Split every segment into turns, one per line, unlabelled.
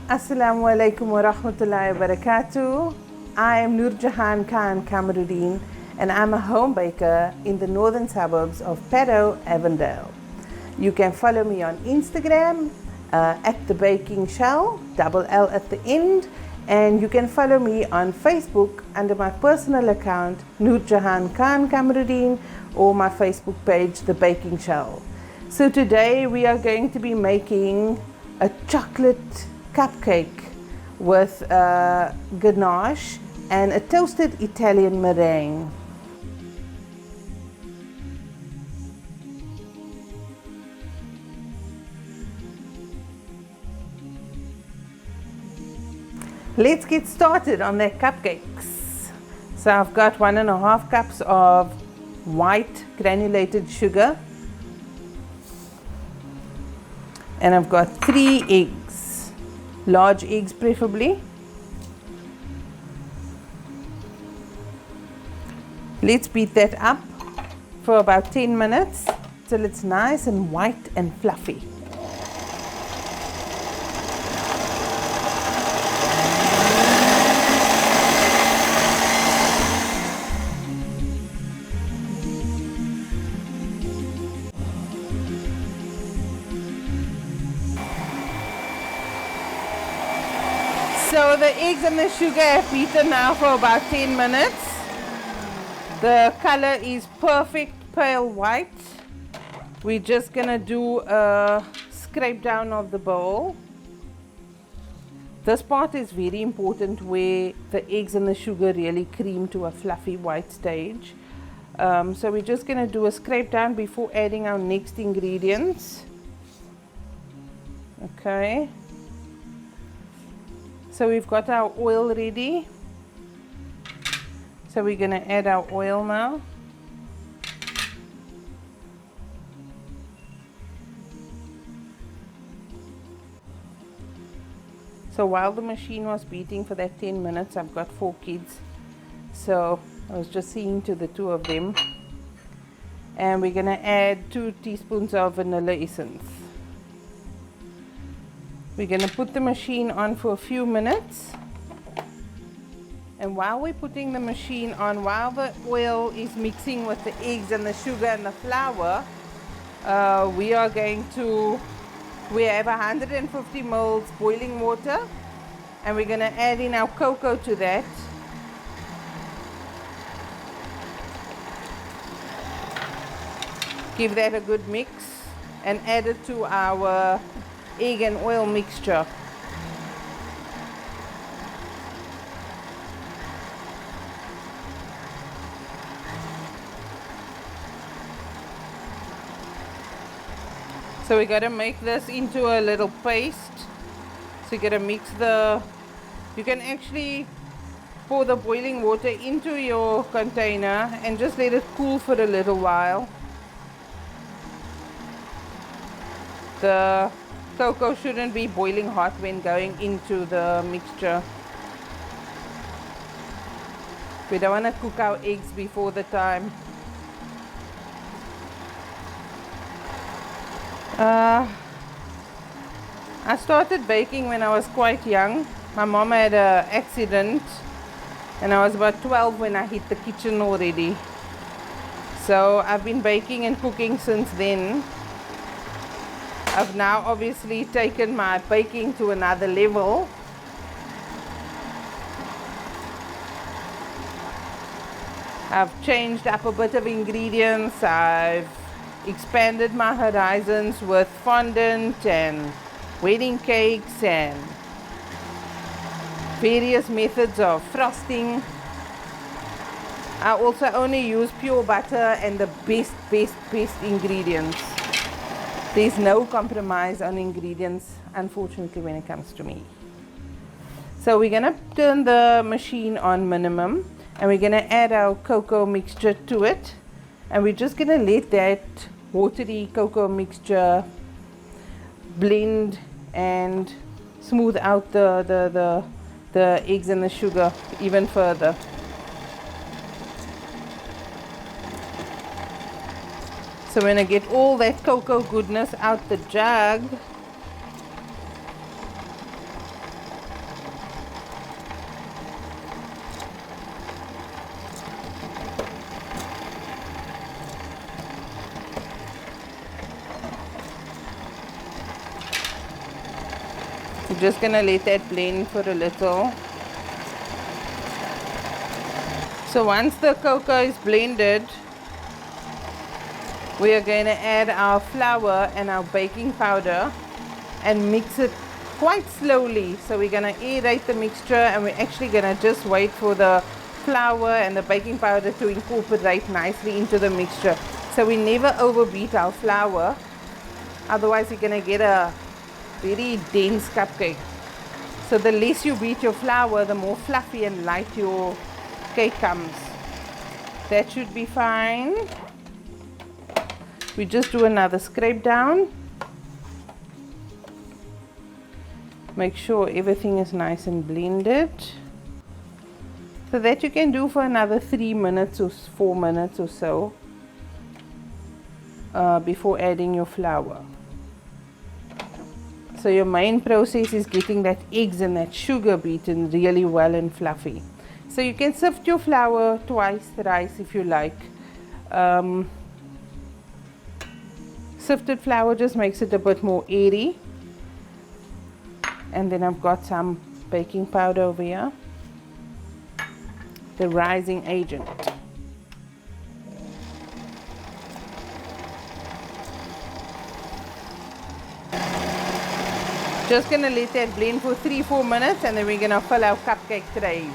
Assalamu alaikum wa rahmatullahi wa barakatuh. I am Nurjahan Khan Kamarudin and I'm a home baker in the northern suburbs of Paddo, Avondale. You can follow me on Instagram at the baking shell, double L at the end, and you can follow me on Facebook under my personal account Nurjahan Khan Kamarudin or my Facebook page The Baking Shell. So today we are going to be making a chocolate cupcake with ganache and a toasted Italian meringue. Let's get started on the cupcakes. So I've got 1.5 cups of white granulated sugar, and I've got 3 eggs, large eggs preferably. Let's beat that up for about 10 minutes till it's nice and white and fluffy. So the eggs and the sugar have beaten now for about 10 minutes. The color is perfect pale white. We're just gonna do a scrape down of the bowl. This part is very important where the eggs and the sugar really cream to a fluffy white stage. So we're just gonna do a scrape down before adding our next ingredients. Okay. So we've got our oil ready. So we're going to add our oil now. So while the machine was beating for that 10 minutes, I've got 4 kids. So I was just seeing to the 2 of them. And we're going to add 2 teaspoons of vanilla essence. We're going to put the machine on for a few minutes, and while we're putting the machine on, while the oil is mixing with the eggs and the sugar and the flour, we have 150 ml boiling water, and we're going to add in our cocoa to that. Give that a good mix and add it to our egg and oil mixture. So we got to make this into a little paste. So you got to mix you can actually pour the boiling water into your container and just let it cool for a little while. The cocoa shouldn't be boiling hot when going into the mixture. We don't want to cook our eggs before the time. I started baking when I was quite young. My mom had an accident and I was about 12 when I hit the kitchen already. So I've been baking and cooking since then. I've now obviously taken my baking to another level. I've changed up a bit of ingredients. I've expanded my horizons with fondant and wedding cakes and various methods of frosting. I also only use pure butter and the best ingredients. There's no compromise on ingredients, unfortunately, when it comes to me. So we're going to turn the machine on minimum, and we're going to add our cocoa mixture to it, and we're just going to let that watery cocoa mixture blend and smooth out the eggs and the sugar even further. So when I get all that cocoa goodness out the jug, We're just gonna let that blend for a little. So once the cocoa is blended, we are going to add our flour and our baking powder and mix it quite slowly. So we're going to aerate the mixture, and we're actually going to just wait for the flour and the baking powder to incorporate nicely into the mixture. So we never overbeat our flour, otherwise you're going to get a very dense cupcake. So the less you beat your flour, the more fluffy and light your cake comes. That should be fine. We just do another scrape down. Make sure everything is nice and blended. So that you can do for another 3 minutes or 4 minutes or so before adding your flour. So your main process is getting that eggs and that sugar beaten really well and fluffy. So you can sift your flour twice, thrice if you like. Sifted flour just makes it a bit more airy. And then I've got some baking powder over here, the rising agent. Just gonna let that blend for 3-4 minutes, and then we're gonna fill our cupcake trays.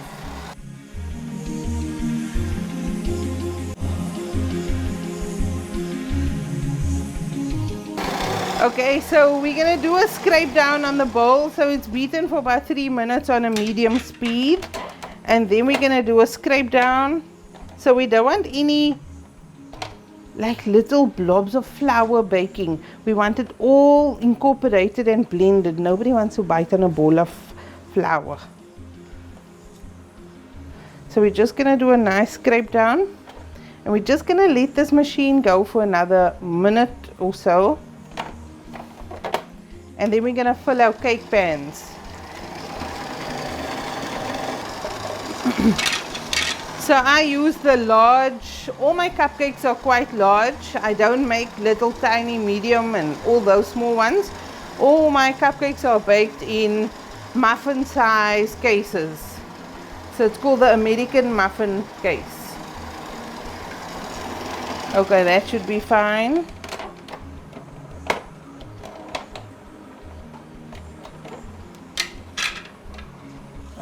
Okay, so we're gonna do a scrape down on the bowl. So it's beaten for about 3 minutes on a medium speed, and then we're gonna do a scrape down. So we don't want any like little blobs of flour baking. We want it all incorporated and blended. Nobody wants to bite on a ball of flour. So we're just gonna do a nice scrape down, and we're just gonna let this machine go for another minute or so. And then we're going to fill our cake pans. So I use the large, all my cupcakes are quite large. I don't make little tiny medium and all those small ones. All my cupcakes are baked in muffin size cases. So it's called the American muffin case. Okay, that should be fine.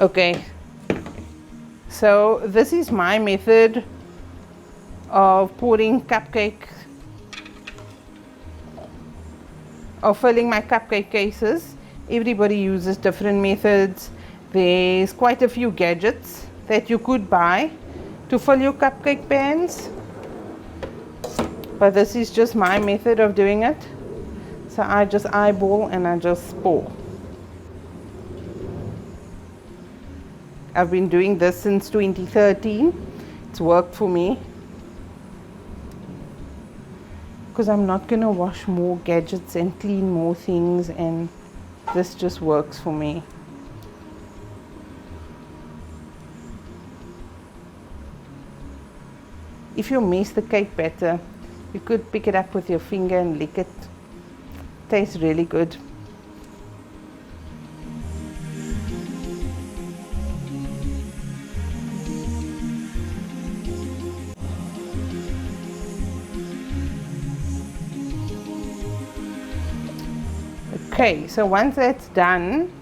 Okay, so this is my method of pouring cupcake, of filling my cupcake cases. Everybody uses different methods. There's quite a few gadgets that you could buy to fill your cupcake pans, but this is just my method of doing it. So I just eyeball and I just pour. I've been doing this since 2013. It's worked for me because I'm not going to wash more gadgets and clean more things, and this just works for me. If you mix the cake batter, you could pick it up with your finger and lick it. Tastes really good. Okay, so once that's done,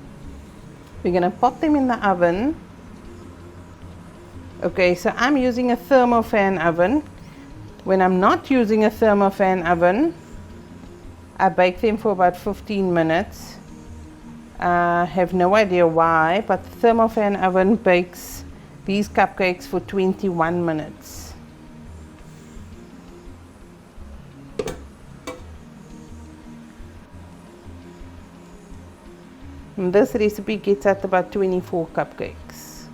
we're going to pop them in the oven. Okay, so I'm using a thermofan oven. When I'm not using a thermofan oven, I bake them for about 15 minutes. I have no idea why, but the thermofan oven bakes these cupcakes for 21 minutes. And this recipe gets at about 24 cupcakes,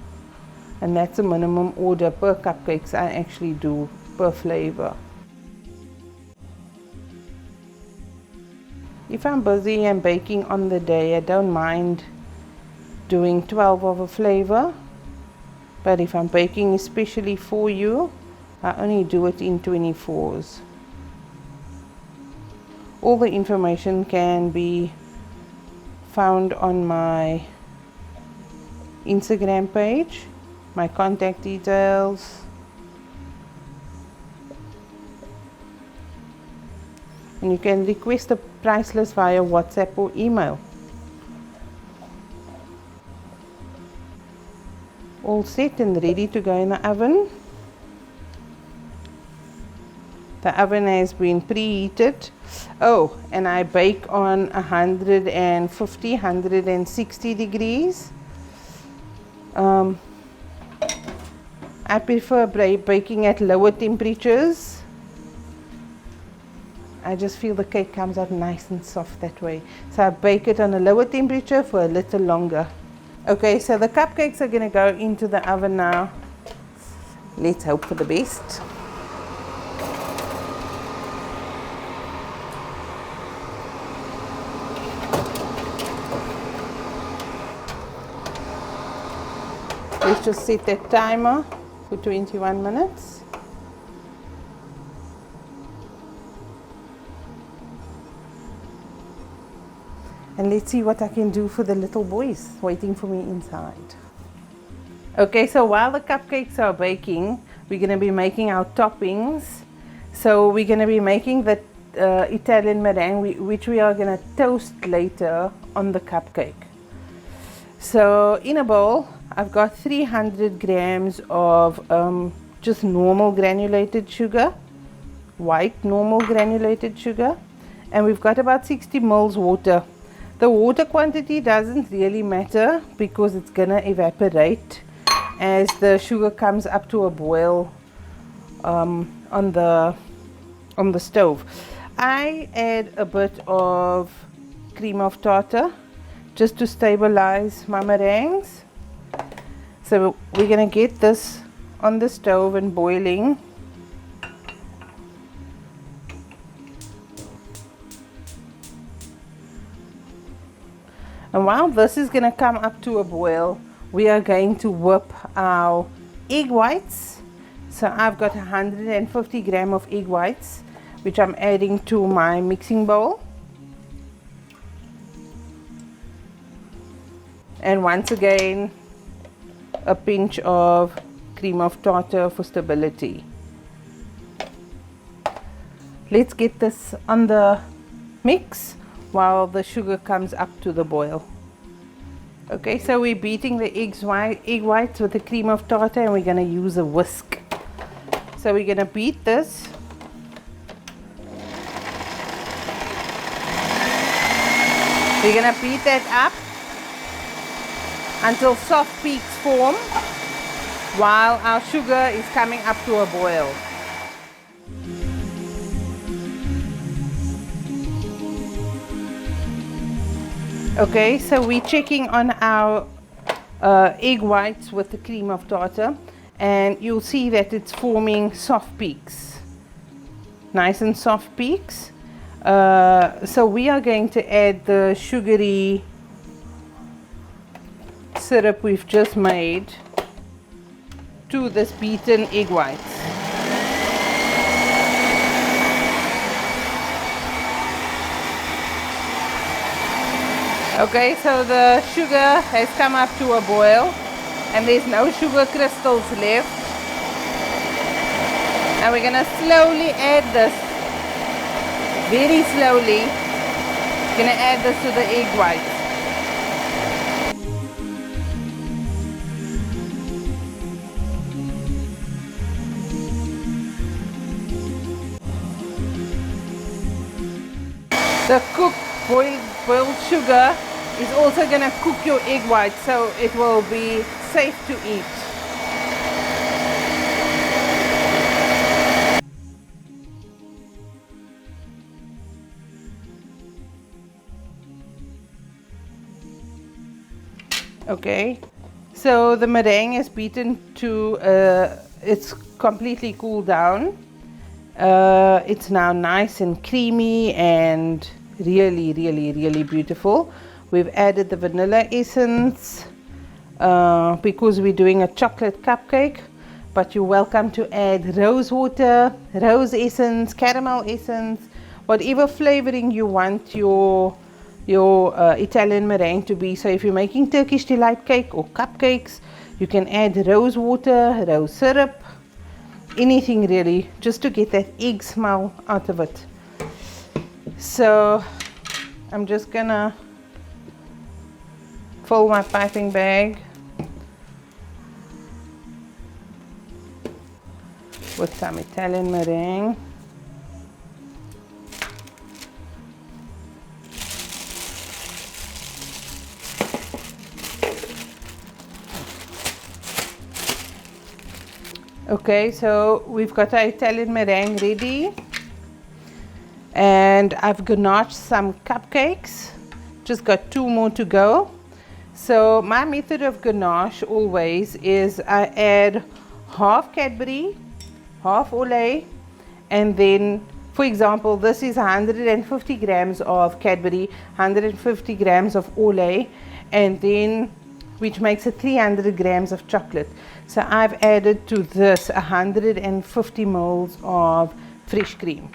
and that's a minimum order per cupcakes I actually do per flavor. If I'm busy and baking on the day, I don't mind doing 12 of a flavor, but if I'm baking especially for you, I only do it in 24s. All the information can be found on my Instagram page, my contact details. And you can request a price list via WhatsApp or email. All set and ready to go in the oven. The oven has been preheated. Oh, and I bake on 150, 160 degrees. I prefer baking at lower temperatures. I just feel the cake comes out nice and soft that way. So I bake it on a lower temperature for a little longer. Okay, so the cupcakes are going to go into the oven now. Let's hope for the best. Let's just set that timer for 21 minutes. And let's see what I can do for the little boys waiting for me inside. Okay, so while the cupcakes are baking, we're going to be making our toppings. So we're going to be making the Italian meringue, which we are going to toast later on the cupcake. So in a bowl, I've got 300 grams of just normal granulated sugar, white normal granulated sugar, and we've got about 60 ml water. The water quantity doesn't really matter because it's gonna evaporate as the sugar comes up to a boil on the stove. I add a bit of cream of tartar just to stabilize my meringues. So we're gonna get this on the stove and boiling. And while this is going to come up to a boil, we are going to whip our egg whites. So I've got 150 grams of egg whites, which I'm adding to my mixing bowl. And once again, a pinch of cream of tartar for stability. Let's get this on the mix while the sugar comes up to the boil. Okay, so we're beating the egg whites with the cream of tartar, and we're going to use a whisk. So we're going to beat this. We're going to beat that up until soft peaks form while our sugar is coming up to a boil. Okay, so we're checking on our egg whites with the cream of tartar, and you'll see that it's forming soft peaks, nice and soft peaks. So we are going to add the sugary syrup we've just made to this beaten egg whites. Okay, so the sugar has come up to a boil and there's no sugar crystals left. And we're going to slowly add this, very slowly. Going to add this to the egg whites. The cooked boiled sugar is also going to cook your egg white, so it will be safe to eat. Okay, so the meringue is beaten to it's completely cooled down. It's now nice and creamy and really beautiful. We've added the vanilla essence because we're doing a chocolate cupcake, but you're welcome to add rose water, rose essence, caramel essence, whatever flavoring you want your your Italian meringue to be. So if you're making Turkish delight cake or cupcakes, you can add rose water, rose syrup, anything really, just to get that egg smell out of it. So I'm just gonna fill my piping bag with some Italian meringue. Okay, so we've got our Italian meringue ready, and I've ganached some cupcakes. Just got 2 more to go. So my method of ganache always is I add half Cadbury, half Olay, and then, for example, this is 150 grams of Cadbury, 150 grams of Olay, and then which makes it 300 grams of chocolate. So I've added to this 150 mils of fresh cream.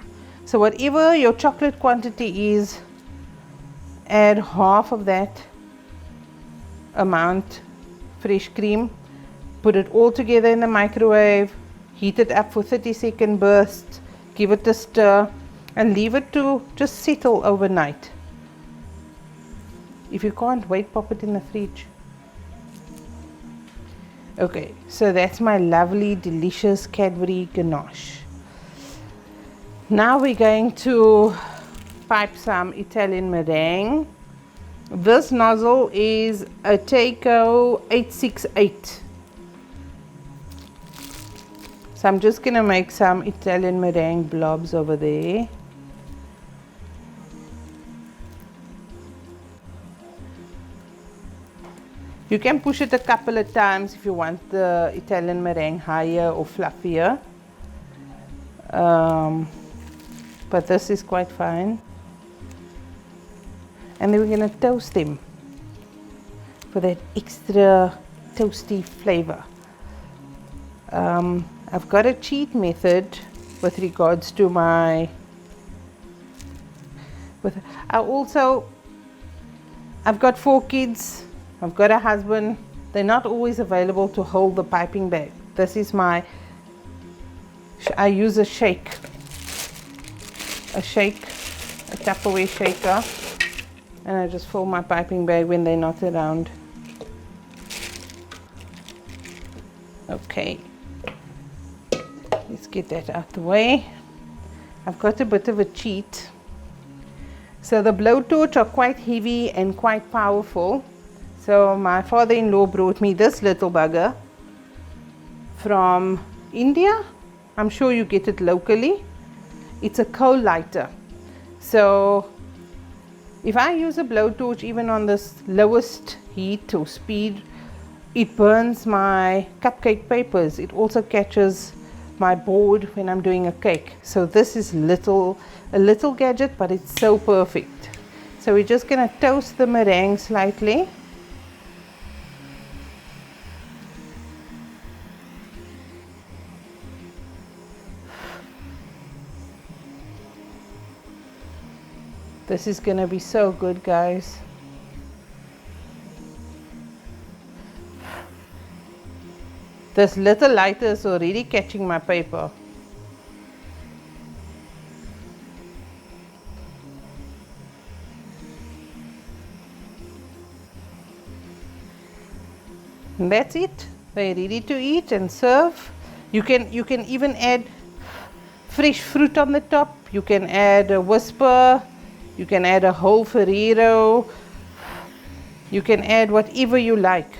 So whatever your chocolate quantity is, add half of that amount fresh cream, put it all together in the microwave, heat it up for 30-second bursts, give it a stir, and leave it to just settle overnight. If you can't wait, pop it in the fridge. Okay, so that's my lovely delicious Cadbury ganache. Now we're going to pipe some Italian meringue. This nozzle is a Taco 868. So I'm just gonna make some Italian meringue blobs over there. You can push it a couple of times if you want the Italian meringue higher or fluffier. But this is quite fine. And then we're going to toast them for that extra toasty flavor. I've got a cheat method with regards to my... I've got 4 kids. I've got a husband. They're not always available to hold the piping bag. This is my, I use a Tupperware shaker, and I just fill my piping bag when they're not around. Okay, let's get that out the way. I've got a bit of a cheat. So the blowtorch are quite heavy and quite powerful. So my father-in-law brought me this little bugger from India. I'm sure you get it locally. It's a coal lighter. So if I use a blowtorch even on this lowest heat or speed, it burns my cupcake papers. It also catches my board when I'm doing a cake. So this is a little gadget, but it's so perfect. So we're just gonna toast the meringue slightly. This is gonna be so good, guys. This little lighter is already catching my paper. And that's it. They're ready to eat and serve. You can even add fresh fruit on the top. You can add a Whisper. You can add a whole Ferrero. You can add whatever you like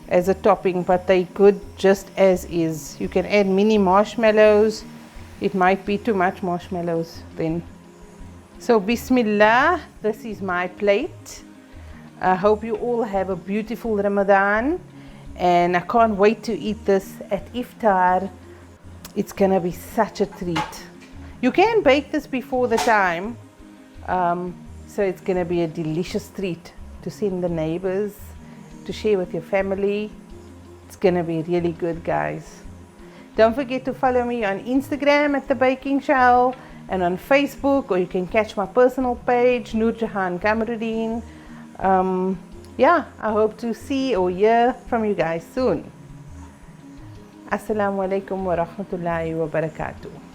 as a topping, but they're good just as is. You can add mini marshmallows. It might be too much marshmallows then. So Bismillah, this is my plate. I hope you all have a beautiful Ramadan, and I can't wait to eat this at iftar. It's gonna be such a treat. You can bake this before the time, so it's gonna be a delicious treat to send the neighbors, to share with your family. It's gonna be really good, guys. Don't forget to follow me on Instagram at The Baking Show, and on Facebook, or you can catch my personal page, Nurjahan Kamarudin. Yeah, I hope to see or hear from you guys soon. Assalamu alaikum wa rahmatullahi wa barakatuh.